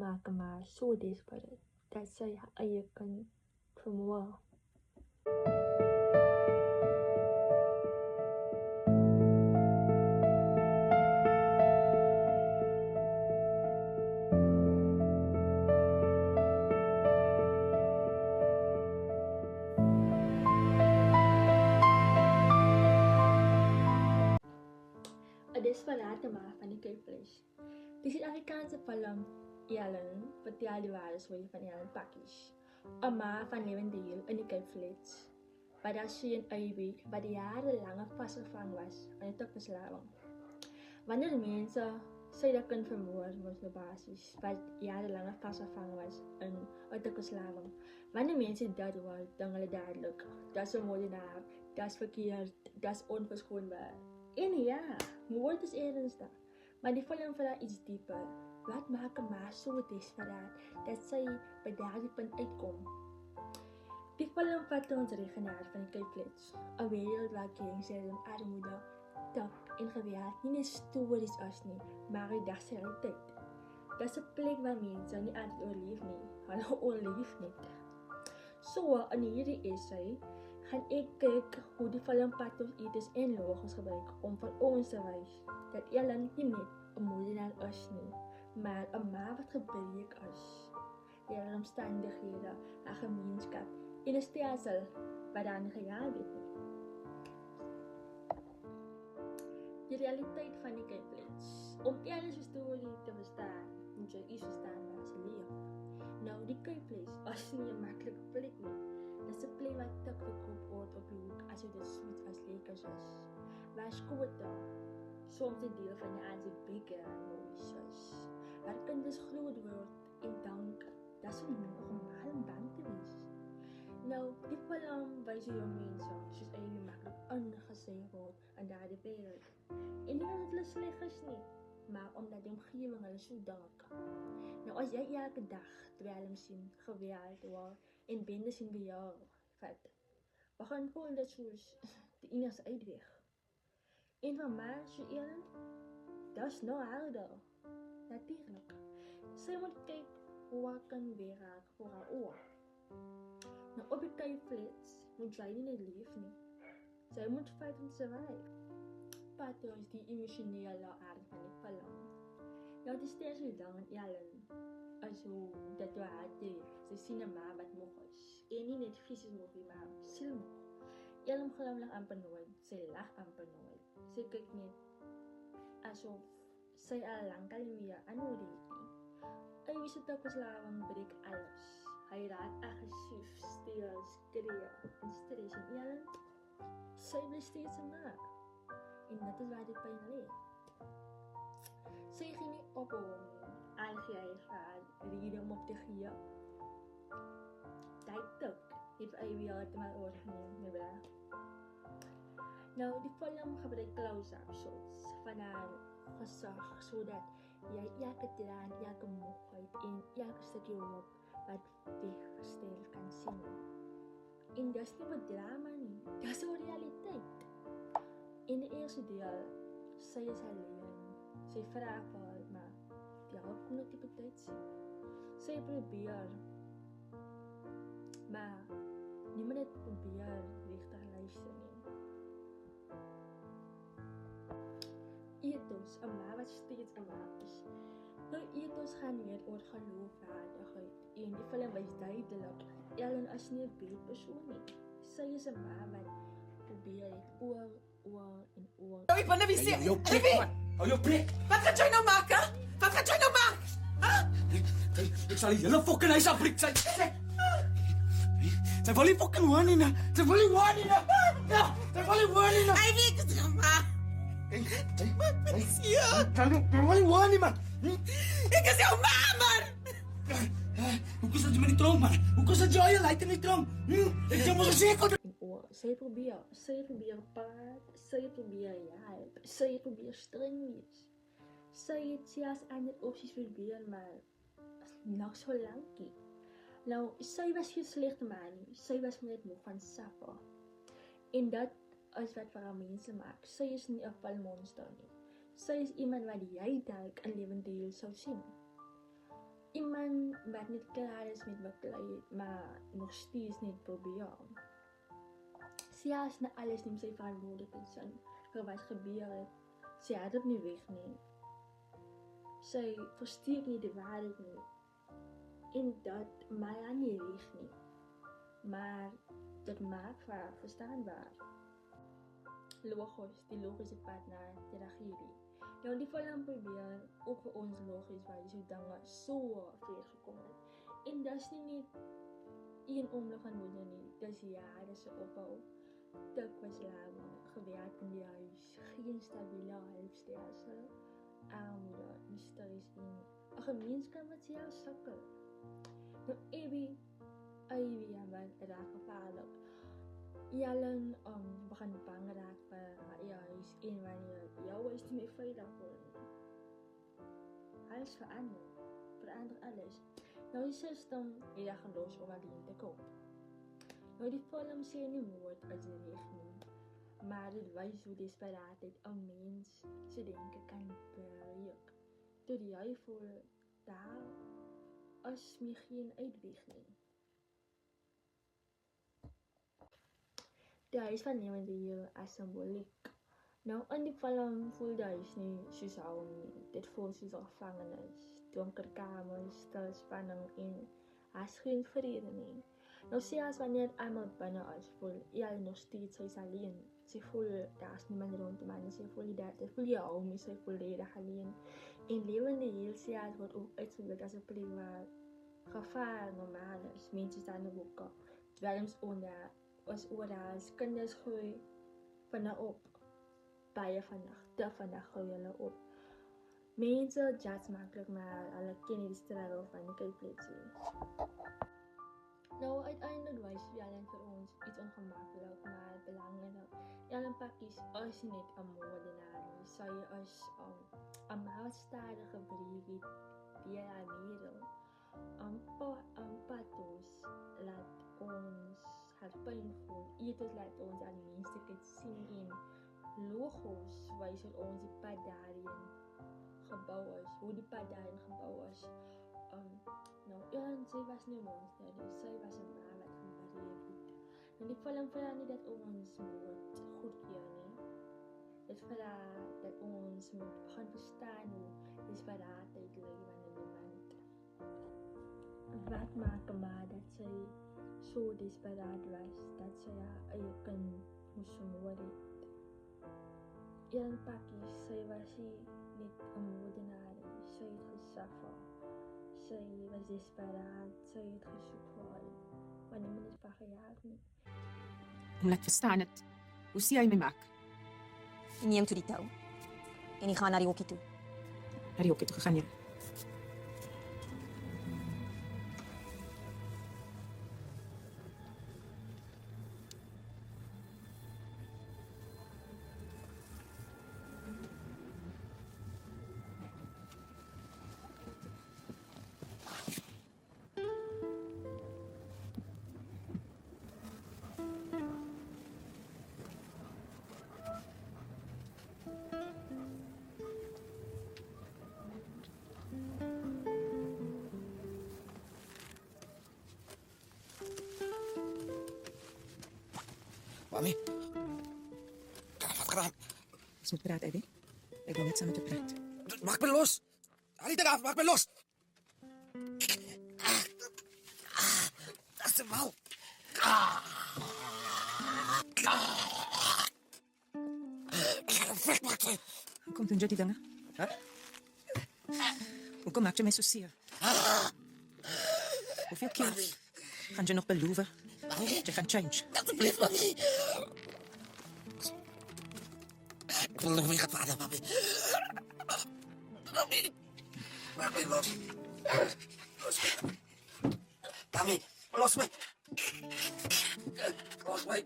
maken maar so desperate dat sy haar eie kan vermoor. Een desperate ma van die Kuipvlees. Die Suid-Afrikaanse film Ellen vertel die ware storie van Ellen Pakkies, een ma van Lewendeel in die Kuipvlees, waar daar seun Ivy wat jarenlang vasgevang was aan die tukverslaving. Wanneer mense sy dat kind vermoor word op basis wat jarenlang vasgevang was in 'n tukverslaving. Wanneer mense dat word, dan hulle duidelik, dat is 'n moordenaar, dat is verkeerd, dat is onverskoonbaar. En ja, moord is ernstig, maar die film vra iets dieper. Wat maak 'n ma so desperaat dat sy by daardie punt uitkom? Die film vat ons regenaar van die Kuipvlees, 'n wêreld waar gangsters en armoede, dak en geweld nie net stories is nie, maar die dagse realiteit. Dit is 'n plek waar mense nie altyd oorleef nie, hulle oorleef net. So, in hierdie essay gaan ek kyk hoe die film pathos en logos gebruik om vir ons te wys dat Ellen nie net 'n moordenaar is nie, maar 'n ma wat gebreek is deur haar omstandighede, haar gemeenskap en 'n stelsel wat daarin gejaag word. Die realiteit van die Kuipvlees. Om Ellen se storie te verstaan, moet jy iets verstaan waar sy leef. Nou, die Kuipvlees is nie 'n maklike plek nie. Dit is 'n plek waar tik verkoop word op die hoek as dit soet as lekkers is. Waar skote soms 'n deel van die aanse background is. Waar kinders groot word en dank, dat is normaal om bang te wees. Nou, die film wys hoe jong mense soos Amy maklik ingesê word in daardie wêreld. En nie omdat hulle sleg is nie, maar omdat die omgewing hulle so dank. Nou, as jy elke dag dwelm sien, geweld word en bendes sien by jou vat, begin voel dit soos die enigste uitweg. En van my, so Ellen, dis nou harder. Natuurlijk. Sy moet kyk hoe haar kan weerraak voor haar oor. Nou, op die Kuipvlees moet jy nie net leef nie. Sy moet fight om survive. Pathos is die emosionele aard van die film. Nou, die sterse ding in Ellen is hoe dat jou hart leef. Sy sien 'n ma wat moeg is. En nie net fisies moeg nie, maar sielmoeg. Ellen glimlag amper nooit. Sy lag amper nooit. Sy kyk net asof sy al lankal nie meer aanhou het nie. Ivy se tukverslaving breek alles. Hy raak aggressief, stil, skree en stres en Ellen, sy bly steeds 'n ma. En dit is waar die pyn lê. Sy gee nie op om algee hy haar rede om op te gee. Die tuk het Ivy al te my oorgeneem, nie waar? Nou, die film gebruik close-up shots van haar gesag, sodat jy elke traan, elke moegheid en elke stukje hoop wat weggestel kan sien. En dis nie wat drama nie, dis oor realiteit. In die eerste deel, sy is alleen. Sy vra vir haar, maar die hulp kon ek nie op tyd sien. Sy probeer, maar niemand het probeer regtig luister nie. Ethos, 'n ma wat steeds 'n ma is. Nou, ethos gaan meer oor geloofwaardigheid en die film wys duidelik, Ellen is nie 'n beeldpersoon nie. Sy is 'n ma wat probeer het oor en oor. Ek wanneer wie sê, Hou jou bek! wat gaan jy nou maak, hè? Wat gaan jy nou maak? Ek sal die hele fucking huis afbreek, sy wil nie fucking hoor nie, sy wil nie hoor nie, ja, sy wil nie hoor nie, Hy weet dit nou maar. sy wil nie hoor nie, man, Ek is jou ma, man. hoe kus dat jy met die trom, man, hoe kus dat jy leit in die trom, ek sê mos gesê, Sy probeer praat, sy probeer help, sy probeer streng wees. Sy het selfs ander opsies probeer, maar nog so lankie. Nou, sy was geen slegte man nie, sy was net moeg van suffer. En dat is wat vir haar mense maak. Sy is nie 'n valmonster nie. Sy is iemand wat jy dalk in Lewendeel sou sien. iemand wat niet klaar is met baklei, maar nog steeds niet probeer. Zelfs na alles neemt sy verantwoordelikheid in vir wat gebeur het. Sy het dit nie weg nie. Sy versteek nie die waarheid nie. En dat maak haar nie reg nie. Maar dit maak haar verstaanbaar. Logos, die logische pad naar tragedie. Nou die film probeer ook vir ons logisch wys hoe dinge so ver gekom het. En dis nie net een oomblik van woede nie, dis jare se ophou. Dikwels lang gewerk in die huis, geen stabiele hulpstelsel, armoede, mysteries en 'n gemeenskap wat self sukkel. Nou Ivy raak gevaarlik. Jalen begin bang raak vir haar huis en wanneer jou huis nie meer veilig voel nie. Alles verander alles. Nou die system het haar gelos om alleen te koop. Nou die film sê nie moord as reg nie, maar dit wys hoe desperaatheid 'n mens se denke kan breek. Tot jy voel daar is my geen uitweg nie. Die huis van niemand hier as symboliek. Nou in die film voel die huis nie soos hom nie. Dit voel soos 'n gevangenis, donker kamers, stil spanning en as geen vrede nie. Nou selfs wanneer almal binne is, voel jy nog steeds sy's alleen. Sy voel daar's niemand rondom haar nie, sy voel dit voel jy hom, sy voel volledig alleen. En lewende heel selfs word ook uitgebeeld as 'n plek waar gevaar normaal is. Mense staan op boeke, dwelms onder was oral, kinders groei vanaf op. Baie te vandag groei hulle op. Mense judge maklik, maar hulle ken nie die struggle van die kuilpleksie. Nou uiteindelik wys Jalen vir ons iets ongemaklik, maar belangrik. Jalen Pakkies is nie net 'n moordenaar nie. Sy is 'n maalstadige breedie deur haar wêreld. Pathos laat ons haar pyn voel. Ethos laat ons aan die menslikheid sien en logos wys ons die pad daarin gebou is, hoe die pad daarin gebou is. Nou, sy was nie 'n monster nie, sy was 'n ma wat gebareer het. Nou die film vra nie dat ons moet goedkeur nie. Dit vra dat ons moet begin verstaan hoe desperaatheid lewe in iemand. Wat maak 'n ma dat sy so desperaat was, dat sy haar eie kind moes vermoor het? Jalen Pakkies, sy was nie net 'n moordenaar nie, sy het gesuffer. Sy was desperaat, sy het gesoek vir haar, maar niemand het vir gejaag nie. Om laat verstaan het, hoe sien jy my maak? Jy neem toe die tou en jy gaan na die hokkie toe. Na die hokkie toe gegaan jy. Mami. Wat gedaan? Ons moet praat, Eddie. Ek wil net saam met jou praat. Maak me los! Haal die ding af, maak me los! Dat is de mal! Weg maak jy! Kom doen jy die dinge? Hoekom maak jy my so seer? Hoeveel keer gaan jy nog beloof? Jy gaan change. Alsjeblieft, mami. Ik wil nog weer gaan vader, mami. Mami. Mami, los. Mami, los me. Los me.